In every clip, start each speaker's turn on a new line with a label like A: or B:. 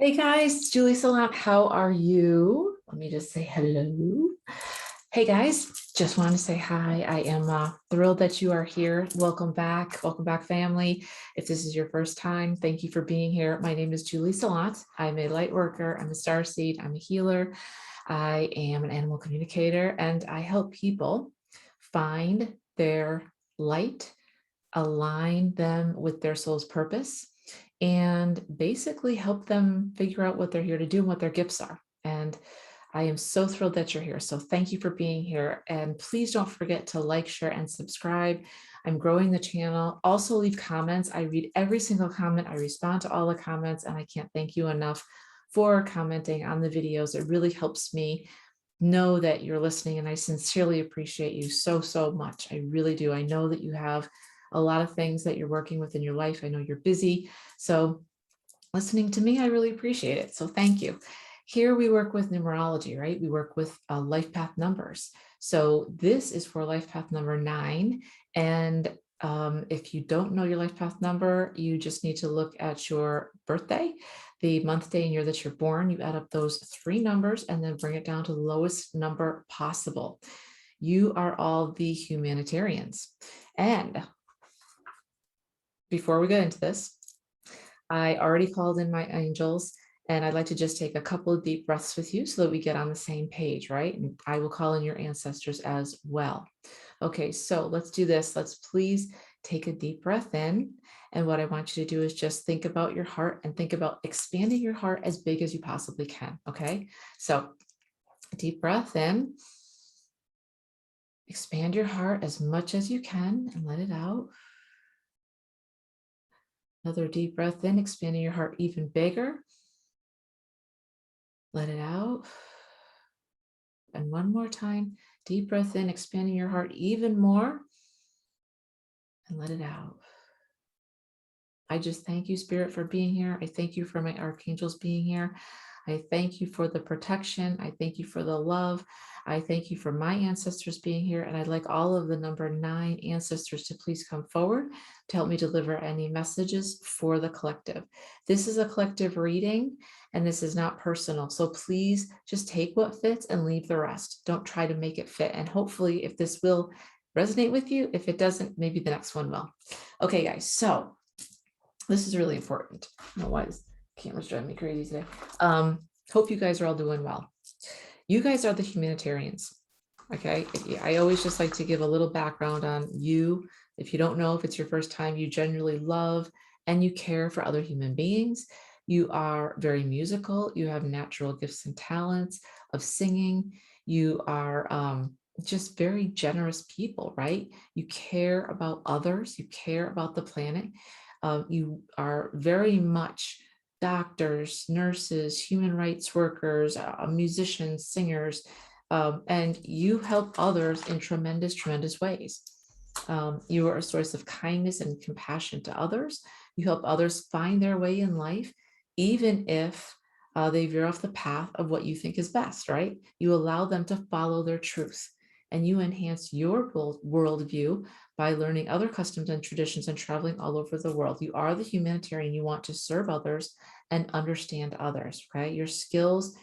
A: Hey guys, it's Julie Saillant. How are you? Let me just say hello. Hey guys, just wanted to say hi. I am thrilled that you are here. Welcome back. Welcome back, family. If this is your first time, thank you for being here. My name is Julie Saillant. I'm a light worker. I'm a starseed. I'm a healer. I am an animal communicator, and I help people find their light, align them with their soul's purpose, and basically help them figure out what they're here to do and what their gifts are. And I am so thrilled that you're here. So thank you for being here. And please don't forget to like, share, and subscribe. I'm growing the channel. Also leave comments. I read every single comment. I respond to all the comments, and I can't thank you enough for commenting on the videos. It really helps me know that you're listening, and I sincerely appreciate you so, so much. I really do. I know that you have a lot of things that you're working with in your life. I know you're busy. So listening to me, I really appreciate it. So thank you. Here we work with numerology, right? We work with life path numbers. So this is for life path number 9. And if you don't know your life path number, you just need to look at your birthday, the month, day, and year that you're born. You add up those 3 numbers and then bring it down to the lowest number possible. You are all the humanitarians. And before we get into this, I already called in my angels, and I'd like to just take a couple of deep breaths with you so that we get on the same page, right? And I will call in your ancestors as well. Okay, so let's do this. Let's please take a deep breath in. And what I want you to do is just think about your heart and think about expanding your heart as big as you possibly can, okay? So a deep breath in. Expand your heart as much as you can and let it out. Another deep breath in, expanding your heart even bigger. Let it out. And one more time, deep breath in, expanding your heart even more. And let it out. I just thank you, Spirit, for being here. I thank you for my archangels being here. I thank you for the protection. I thank you for the love. I thank you for my ancestors being here. And I'd like all of the number 9 ancestors to please come forward to help me deliver any messages for the collective. This is a collective reading, and this is not personal. So please just take what fits and leave the rest. Don't try to make it fit. And hopefully, if this will resonate with you, if it doesn't, maybe the next one will. Okay, guys, so this is really important. I don't know why this camera's driving me crazy today. Hope you guys are all doing well. You guys are the humanitarians, okay? I always just like to give a little background on you. If you don't know, if it's your first time, you genuinely love and you care for other human beings. You are very musical. You have natural gifts and talents of singing. You are just very generous people, right? You care about others. You care about the planet. You are very much doctors, nurses, human rights workers, musicians, singers, and you help others in tremendous, tremendous ways. You are a source of kindness and compassion to others. You help others find their way in life, even if they veer off the path of what you think is best, right? You allow them to follow their truth, and you enhance your worldview by learning other customs and traditions and traveling all over the world. You are the humanitarian. You want to serve others and understand others, okay? Your skills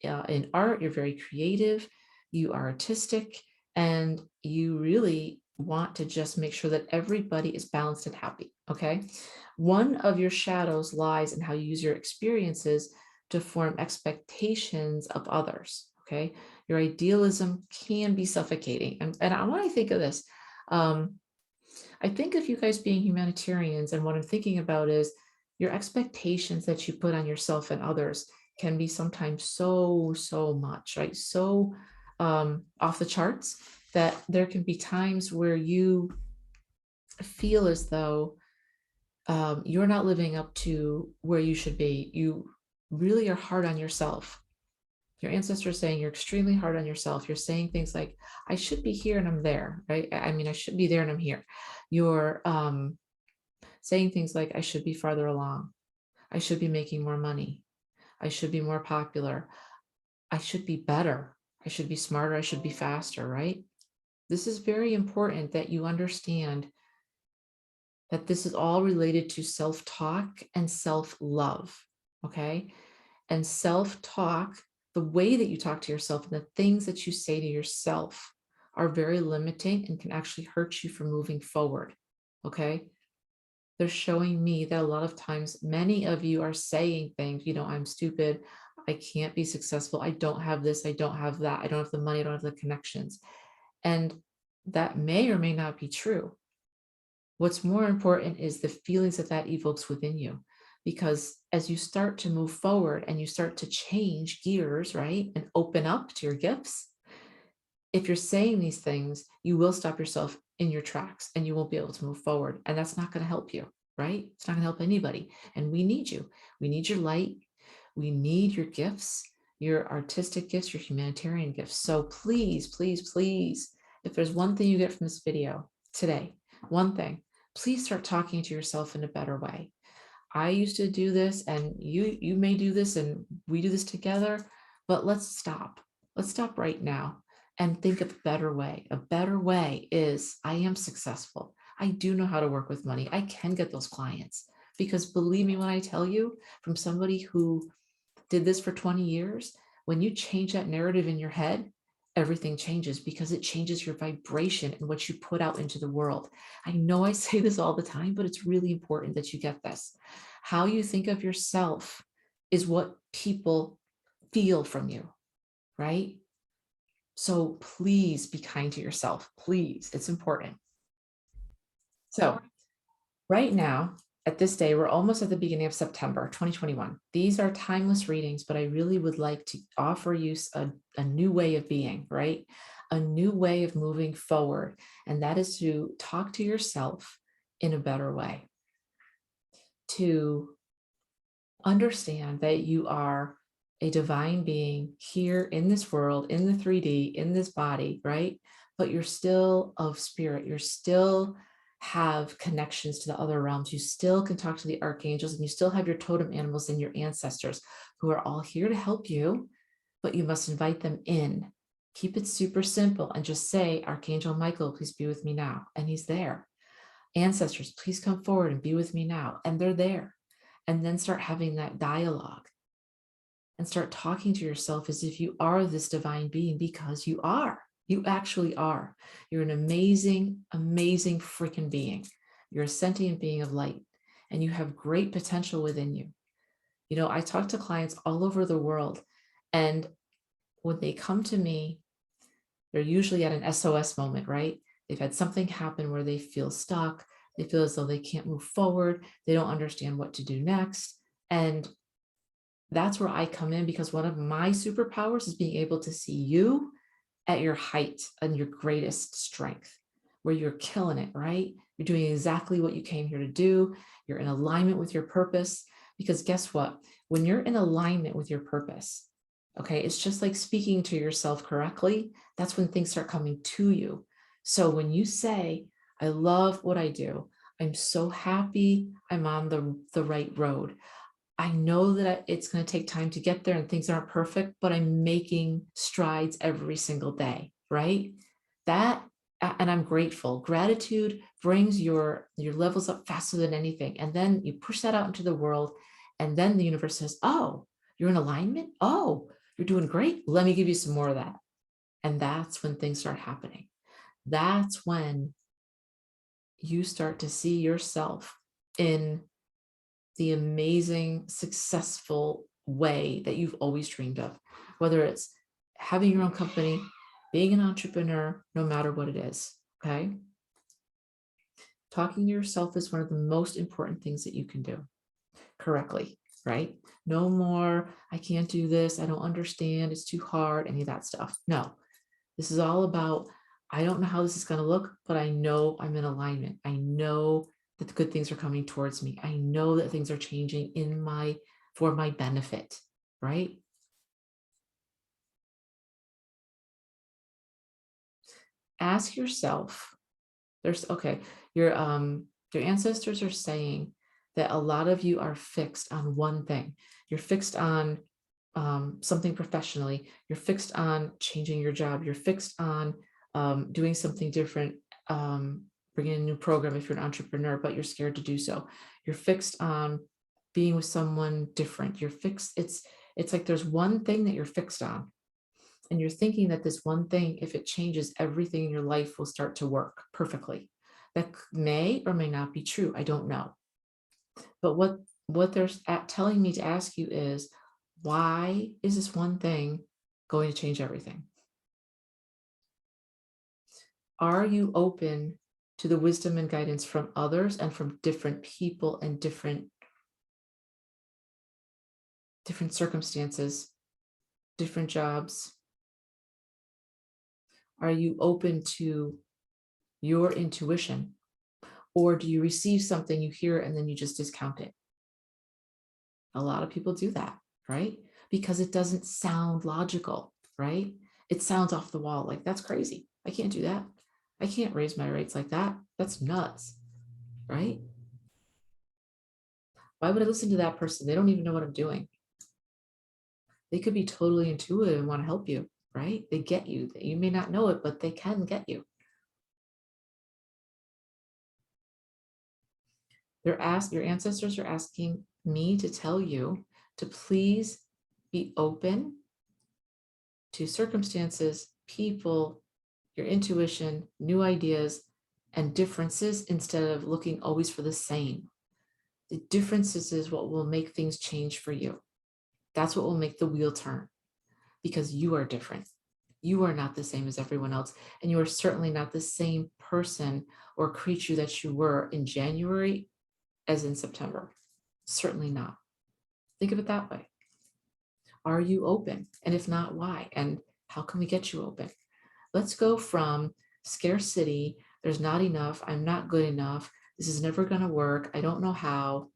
A: in art, you're very creative, you are artistic, and you really want to just make sure that everybody is balanced and happy, okay? One of your shadows lies in how you use your experiences to form expectations of others, okay? Your idealism can be suffocating. And I want to think of this. I think of you guys being humanitarians, and what I'm thinking about is your expectations that you put on yourself and others can be sometimes so much, right? So off the charts that there can be times where you feel as though you're not living up to where you should be. You really are hard on yourself. Your ancestors saying you're extremely hard on yourself. You're saying things like, I should be here and I'm there, right? I mean, I should be there and I'm here. You're saying things like, I should be farther along. I should be making more money. I should be more popular. I should be better. I should be smarter. I should be faster, right? This is very important that you understand that this is all related to self-talk and self-love, okay? And self-talk, the way that you talk to yourself and the things that you say to yourself are very limiting and can actually hurt you from moving forward. Okay. They're showing me that a lot of times, many of you are saying things, I'm stupid. I can't be successful. I don't have this. I don't have that. I don't have the money. I don't have the connections. And that may or may not be true. What's more important is the feelings that that evokes within you. Because as you start to move forward and you start to change gears, right, and open up to your gifts, if you're saying these things, you will stop yourself in your tracks and you won't be able to move forward. And that's not going to help you, right? It's not going to help anybody. And we need you. We need your light. We need your gifts, your artistic gifts, your humanitarian gifts. So please, please, please, if there's one thing you get from this video today, one thing, please start talking to yourself in a better way. I used to do this, and you may do this, and we do this together, but let's stop. Let's stop right now and think of a better way. A better way is, I am successful. I do know how to work with money. I can get those clients, because believe me when I tell you, from somebody who did this for 20 years, when you change that narrative in your head, everything changes, because it changes your vibration and what you put out into the world. I know I say this all the time, but it's really important that you get this. How you think of yourself is what people feel from you, right? So please be kind to yourself. Please, it's important. So right now, at this day, we're almost at the beginning of September 2021. These are timeless readings, but I really would like to offer you a new way of being, right? A new way of moving forward. And that is to talk to yourself in a better way, to understand that you are a divine being here in this world, in the 3D, in this body, right? But you're still of spirit. You're still have connections to the other realms. You still can talk to the archangels, and you still have your totem animals and your ancestors, who are all here to help you, but you must invite them in. Keep it super simple and just say, Archangel Michael, please be with me now. And he's there. Ancestors, please come forward and be with me now. And they're there. And then start having that dialogue and start talking to yourself as if you are this divine being, because you are. You actually are. You're an amazing, amazing freaking being. You're a sentient being of light, and you have great potential within you. I talk to clients all over the world, and when they come to me, they're usually at an SOS moment, right? They've had something happen where they feel stuck. They feel as though they can't move forward. They don't understand what to do next. And that's where I come in, because one of my superpowers is being able to see you at your height and your greatest strength, where you're killing it, right? You're doing exactly what you came here to do. You're in alignment with your purpose, because guess what? When you're in alignment with your purpose, okay, it's just like speaking to yourself correctly. That's when things start coming to you. So when you say, I love what I do, I'm so happy I'm on the right road. I know that it's going to take time to get there and things aren't perfect, but I'm making strides every single day, right? And I'm grateful. Gratitude brings your levels up faster than anything. And then you push that out into the world, and then the universe says, oh, you're in alignment? Oh, you're doing great. Let me give you some more of that. And that's when things start happening. That's when you start to see yourself in the amazing, successful way that you've always dreamed of, whether it's having your own company, being an entrepreneur, no matter what it is, okay? Talking to yourself is one of the most important things that you can do correctly, right? No more, I can't do this, I don't understand, it's too hard, any of that stuff. No, this is all about, I don't know how this is going to look, but I know I'm in alignment. I know that the good things are coming towards me. I know that things are changing for my benefit, right? Ask yourself, your ancestors are saying that a lot of you are fixed on one thing. You're fixed on something professionally. You're fixed on changing your job. You're fixed on doing something different, bringing a new program if you're an entrepreneur, but you're scared to do so. You're fixed on being with someone different. You're fixed. It's like there's one thing that you're fixed on. And you're thinking that this one thing, if it changes, everything in your life will start to work perfectly. That may or may not be true. I don't know. But what they're telling me to ask you is, why is this one thing going to change everything? Are you open to the wisdom and guidance from others and from different people and different circumstances, different jobs? Are you open to your intuition? Or do you receive something, you hear it, and then you just discount it? A lot of people do that, right? Because it doesn't sound logical, right? It sounds off the wall, like, that's crazy. I can't do that. I can't raise my rates like that. That's nuts, right? Why would I listen to that person? They don't even know what I'm doing. They could be totally intuitive and want to help you, right? They get you. You may not know it, but they can get you. Your ancestors are asking me to tell you to please be open to circumstances, people, your intuition, new ideas, and differences instead of looking always for the same. The differences is what will make things change for you. That's what will make the wheel turn, because you are different. You are not the same as everyone else, and you are certainly not the same person or creature that you were in January as in September. Certainly not. Think of it that way. Are you open? And if not, why? And how can we get you open? Let's go from scarcity, there's not enough, I'm not good enough, this is never going to work, I don't know how,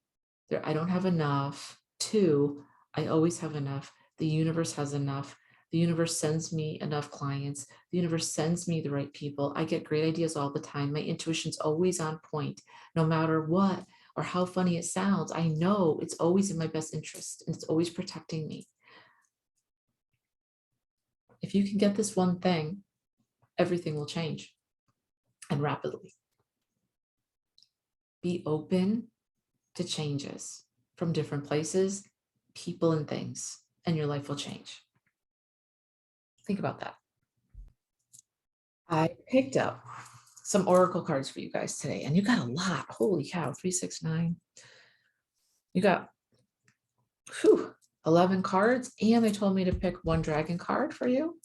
A: I don't have enough, to I always have enough, the universe has enough, the universe sends me enough clients, the universe sends me the right people, I get great ideas all the time, my intuition's always on point, no matter what or how funny it sounds, I know it's always in my best interest and it's always protecting me. If you can get this one thing, everything will change, and rapidly. Be open to changes from different places, people, and things, and your life will change. Think about that. I picked up some oracle cards for you guys today, and you got a lot. Holy cow, 3, 6, 9. You got 11 cards, and they told me to pick one dragon card for you.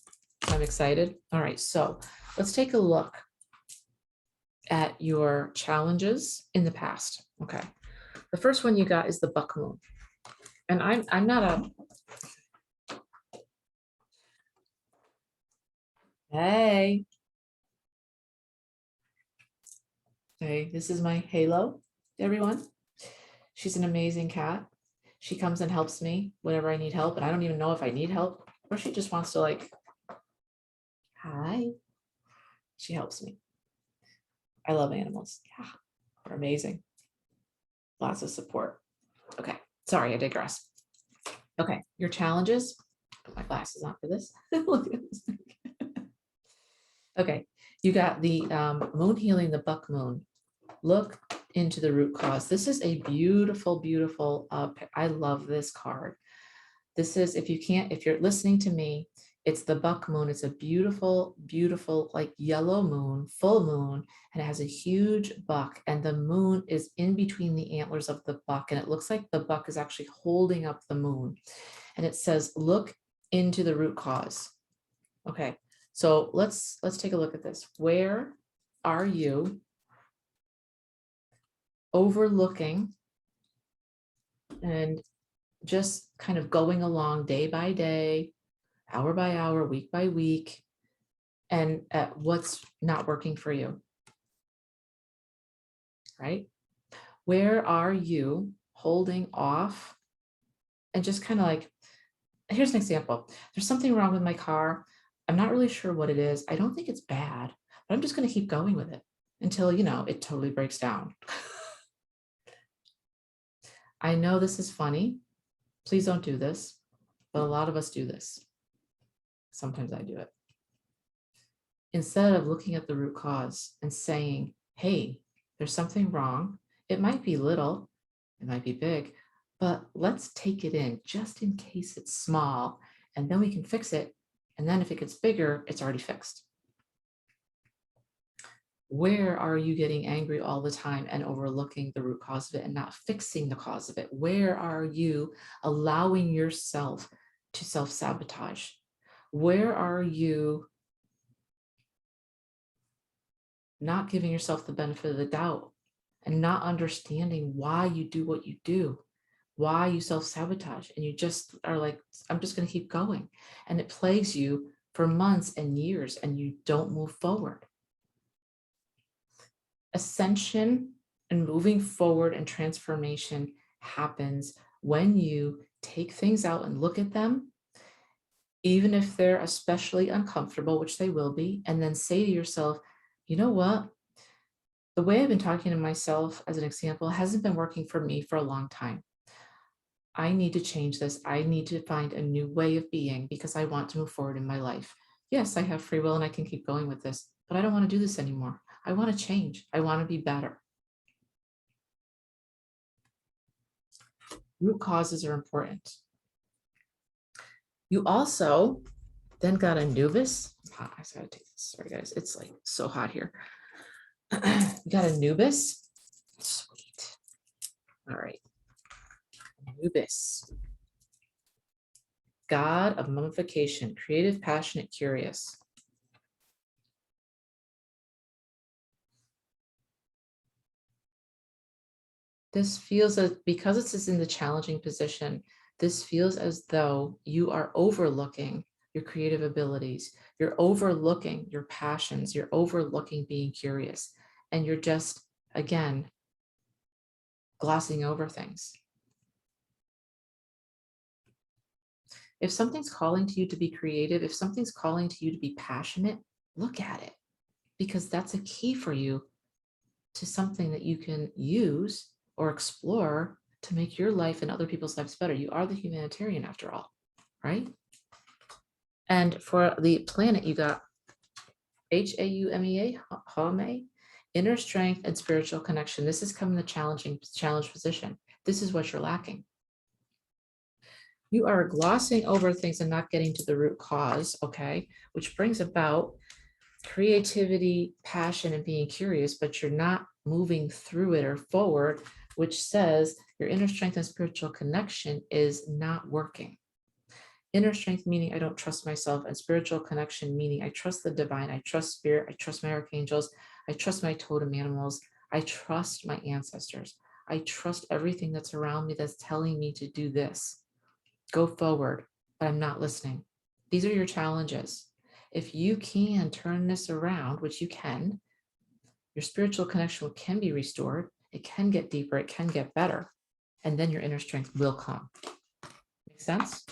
A: I'm excited. All right, so let's take a look at your challenges in the past. Okay, the first one you got is the buck moon, and I'm not a hey, this is my Halo, everyone. She's an amazing cat. She comes and helps me whenever I need help, and I don't even know if I need help, or she just wants to, like, hi. She helps me. I love animals. Yeah, they're amazing. Lots of support. Okay, sorry, I digress. Okay, your challenges. Put my glasses on for this. Look at this. Okay, you got the moon healing, the buck moon. Look into the root cause. This is a beautiful, beautiful, I love this card. This is, if you're listening to me, it's the buck moon. It's a beautiful, beautiful, like yellow moon, full moon, and it has a huge buck, and the moon is in between the antlers of the buck, and it looks like the buck is actually holding up the moon. And it says, look into the root cause. Okay, so let's take a look at this. Where are you overlooking and just kind of going along day by day, hour by hour, week by week, and at what's not working for you, right? Where are you holding off and just kind of like, here's an example. There's something wrong with my car. I'm not really sure what it is. I don't think it's bad, but I'm just going to keep going with it until, it totally breaks down. I know this is funny. Please don't do this, but a lot of us do this. Sometimes I do it. Instead of looking at the root cause and saying, hey, there's something wrong. It might be little, it might be big, but let's take it in just in case it's small, and then we can fix it. And then if it gets bigger, it's already fixed. Where are you getting angry all the time and overlooking the root cause of it and not fixing the cause of it? Where are you allowing yourself to self-sabotage? Where are you not giving yourself the benefit of the doubt and not understanding why you do what you do, why you self-sabotage, and you just are like, I'm just going to keep going. And it plagues you for months and years, and you don't move forward. Ascension and moving forward and transformation happens when you take things out and look at them, even if they're especially uncomfortable, which they will be, and then say to yourself, you know what? The way I've been talking to myself, as an example, hasn't been working for me for a long time. I need to change this. I need to find a new way of being because I want to move forward in my life. Yes, I have free will and I can keep going with this, but I don't want to do this anymore. I want to change. I want to be better. Root causes are important. You also then got Anubis. I gotta take this. Sorry, guys. It's like so hot here. You got Anubis. Sweet. All right. Anubis. God of mummification, creative, passionate, curious. This feels as, because it's in the challenging position, this feels as though you are overlooking your creative abilities. You're overlooking your passions. You're overlooking being curious. And you're just, again, glossing over things. If something's calling to you to be creative, if something's calling to you to be passionate, look at it, because that's a key for you to something that you can use or explore to make your life and other people's lives better. You are the humanitarian after all, right? And for the planet, you got Haumea, Haume, inner strength and spiritual connection. This is coming the challenge position. This is what you're lacking. You are glossing over things and not getting to the root cause, okay? Which brings about creativity, passion, and being curious, but you're not moving through it or forward, which says your inner strength and spiritual connection is not working. Inner strength meaning I don't trust myself, and spiritual connection meaning I trust the divine, I trust spirit, I trust my archangels, I trust my totem animals, I trust my ancestors, I trust everything that's around me that's telling me to do this. Go forward, but I'm not listening. These are your challenges. If you can turn this around, which you can, your spiritual connection can be restored. It can get deeper. It can get better. And then your inner strength will come. Make sense?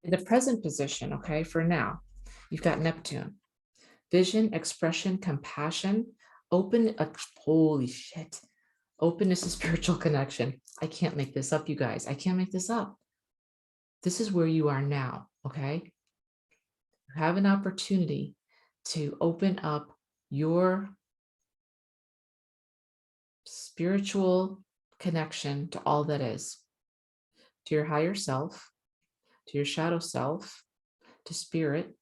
A: In the present position, okay, for now, you've got Neptune. Vision, expression, compassion, holy shit. Openness to spiritual connection. I can't make this up, you guys. I can't make this up. This is where you are now, okay? You have an opportunity to open up your spiritual connection to all that is, to your higher self, to your shadow self, to spirit,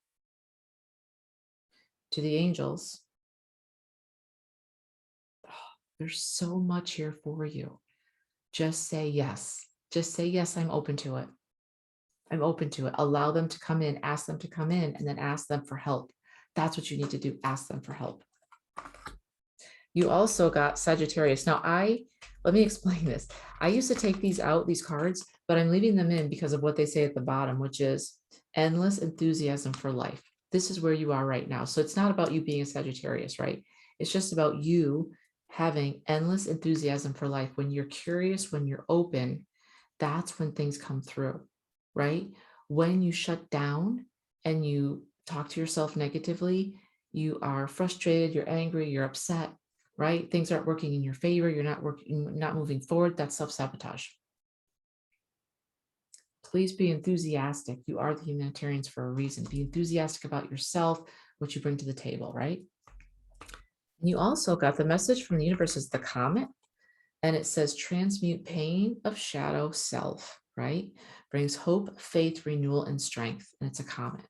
A: to the angels. Oh, there's so much here for you. Just say yes. Just say yes, I'm open to it. I'm open to it. Allow them to come in, ask them to come in, and then ask them for help. That's what you need to do. Ask them for help. You also got Sagittarius. Now, let me explain this. I used to take these out, these cards, but I'm leaving them in because of what they say at the bottom, which is endless enthusiasm for life. This is where you are right now. So it's not about you being a Sagittarius, right? It's just about you having endless enthusiasm for life. When you're curious, when you're open, that's when things come through, right? When you shut down and you talk to yourself negatively, you are frustrated, you're angry, you're upset, right? Things aren't working in your favor. You're not moving forward. That's self-sabotage. Please be enthusiastic. You are the humanitarians for a reason. Be enthusiastic about yourself, what you bring to the table, right? And you also got the message from the universe is the comet. And it says transmute pain of shadow self, right? Brings hope, faith, renewal, and strength. And it's a comment.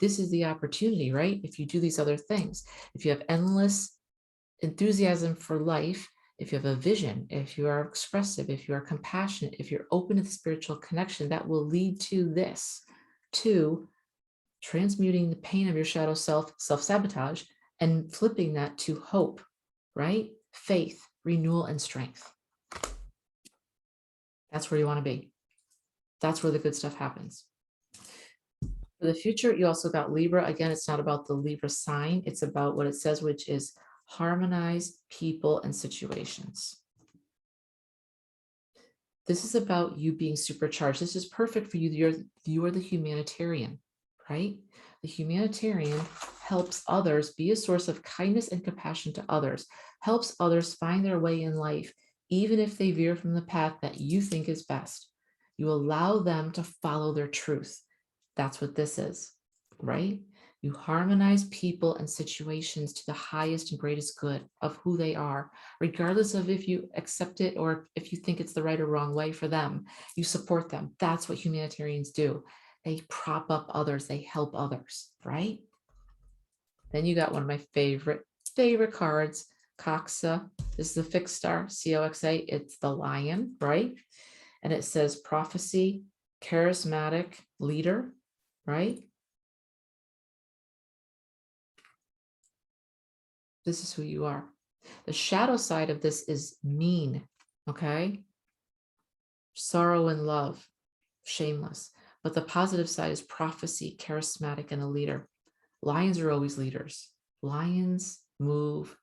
A: This is the opportunity, right? If you do these other things, if you have endless enthusiasm for life, if you have a vision, if you are expressive, if you are compassionate, if you're open to the spiritual connection, that will lead to this, to transmuting the pain of your shadow self, self-sabotage, and flipping that to hope, right? Faith, renewal, and strength. That's where you want to be. That's where the good stuff happens. For the future, you also got Libra. Again, it's not about the Libra sign. It's about what it says, which is harmonize people and situations. This is about you being supercharged. This is perfect for you. You're the humanitarian, right? The humanitarian helps others, be a source of kindness and compassion to others, helps others find their way in life, even if they veer from the path that you think is best. You allow them to follow their truth. That's what this is, right? You harmonize people and situations to the highest and greatest good of who they are, regardless of if you accept it or if you think it's the right or wrong way for them. You support them. That's what humanitarians do. They prop up others. They help others, right? Then you got one of my favorite cards, Coxa. This is the fixed star, COXA. It's the lion, right? And it says prophecy, charismatic leader, right? This is who you are. The shadow side of this is mean, okay? Sorrow and love, shameless. But the positive side is prophecy, charismatic, and a leader. Lions are always leaders. Lions move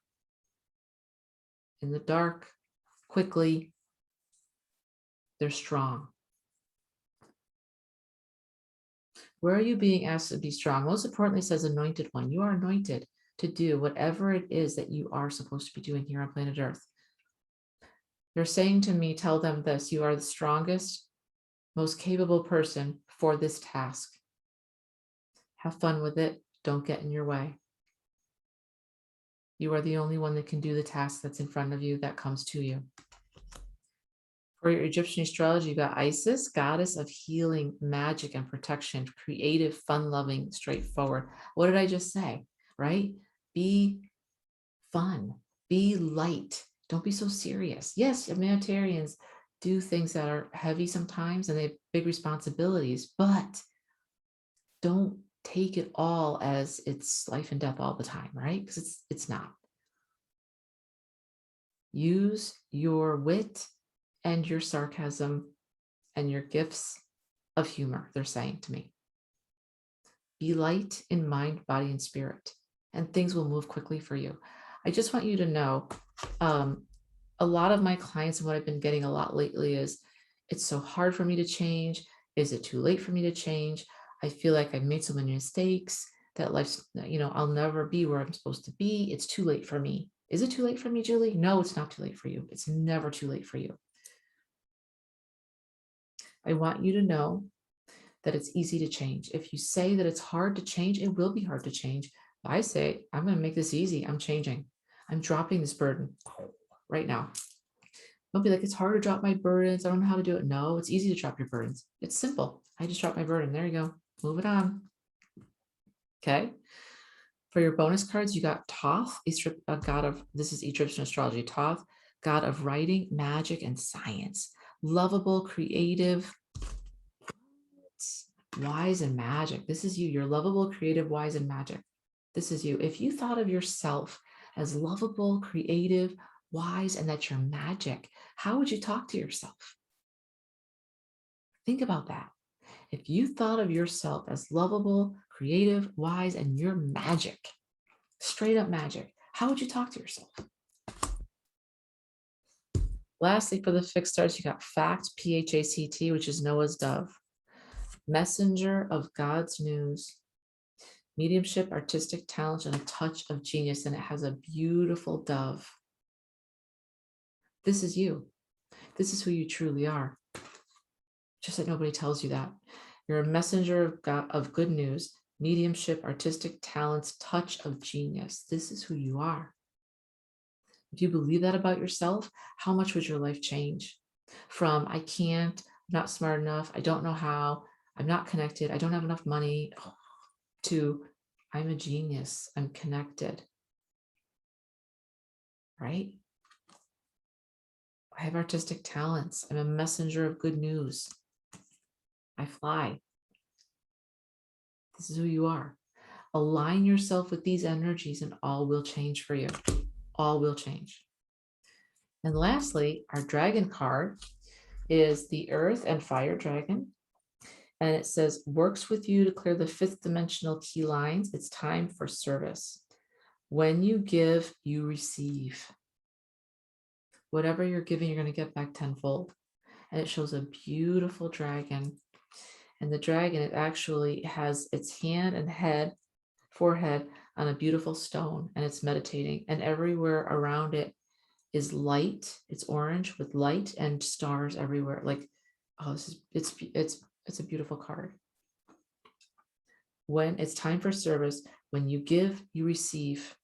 A: in the dark, quickly. They're strong. Where are you being asked to be strong? Most importantly, says anointed one. You are anointed to do whatever it is that you are supposed to be doing here on planet Earth. They're saying to me, tell them this, you are the strongest, most capable person for this task. Have fun with it. Don't get in your way. You are the only one that can do the task that's in front of you, that comes to you. For your Egyptian astrology, you got Isis, goddess of healing, magic, and protection, creative, fun-loving, straightforward. What did I just say, right? Be fun, be light. Don't be so serious. Yes, humanitarians do things that are heavy sometimes and they have big responsibilities, but don't take it all as it's life and death all the time, right? Because it's not. Use your wit and your sarcasm and your gifts of humor, they're saying to me. Be light in mind, body, and spirit, and things will move quickly for you. I just want you to know, a lot of my clients and what I've been getting a lot lately is, it's so hard for me to change. Is it too late for me to change? I feel like I've made so many mistakes that life's, I'll never be where I'm supposed to be. It's too late for me. Is it too late for me, Julie? No, it's not too late for you. It's never too late for you. I want you to know that it's easy to change. If you say that it's hard to change, it will be hard to change. I say, I'm going to make this easy. I'm changing. I'm dropping this burden right now. Don't be like, it's hard to drop my burdens. I don't know how to do it. No, it's easy to drop your burdens. It's simple. I just dropped my burden. There you go. Move it on. Okay. For your bonus cards, you got Thoth, a god of, this is Egyptian astrology, Thoth, god of writing, magic, and science. Lovable, creative, wise, and magic. This is you. You're lovable, creative, wise, and magic. This is you. If you thought of yourself as lovable, creative, wise, and that you're magic, how would you talk to yourself? Think about that. If you thought of yourself as lovable, creative, wise, and you're magic, straight up magic, how would you talk to yourself? Lastly, for the fixed stars, you got Fact, P-H-A-C-T, which is Noah's dove. Messenger of God's news. Mediumship, artistic talent, and a touch of genius. And it has a beautiful dove. This is you. This is who you truly are. Just that nobody tells you that. You're a messenger of God, of good news, mediumship, artistic talents, touch of genius. This is who you are. If you believe that about yourself, how much would your life change? From I can't, I'm not smart enough, I don't know how, I'm not connected, I don't have enough money, to I'm a genius, I'm connected, right? I have artistic talents. I'm a messenger of good news. I fly. This is who you are. Align yourself with these energies and all will change for you. All will change. And lastly, our dragon card is the Earth and Fire Dragon. And it says, works with you to clear the fifth dimensional key lines. It's time for service. When you give, you receive. Whatever you're giving, you're going to get back tenfold. And it shows a beautiful dragon. And the dragon, it actually has its hand and head, forehead on a beautiful stone, and it's meditating. And everywhere around it is light. It's orange with light and stars everywhere. Like, oh, it's a beautiful card. When it's time for service, when you give, you receive.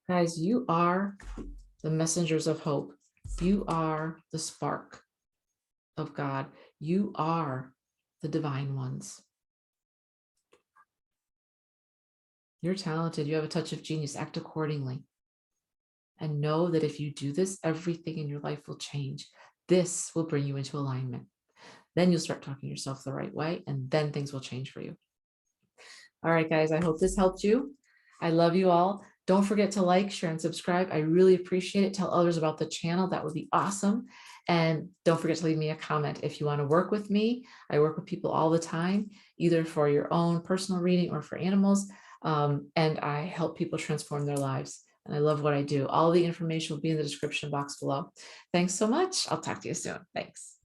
A: Guys, you are the messengers of hope. You are the spark of God. You are the divine ones. You're talented. You have a touch of genius. Act accordingly. And know that if you do this, everything in your life will change. This will bring you into alignment. Then you'll start talking yourself the right way, and then things will change for you. All right, guys, I hope this helped you. I love you all. Don't forget to like, share, and subscribe. I really appreciate it. Tell others about the channel. That would be awesome. And don't forget to leave me a comment. If you want to work with me, I work with people all the time, either for your own personal reading or for animals. And I help people transform their lives. And I love what I do. All the information will be in the description box below. Thanks so much. I'll talk to you soon. Thanks.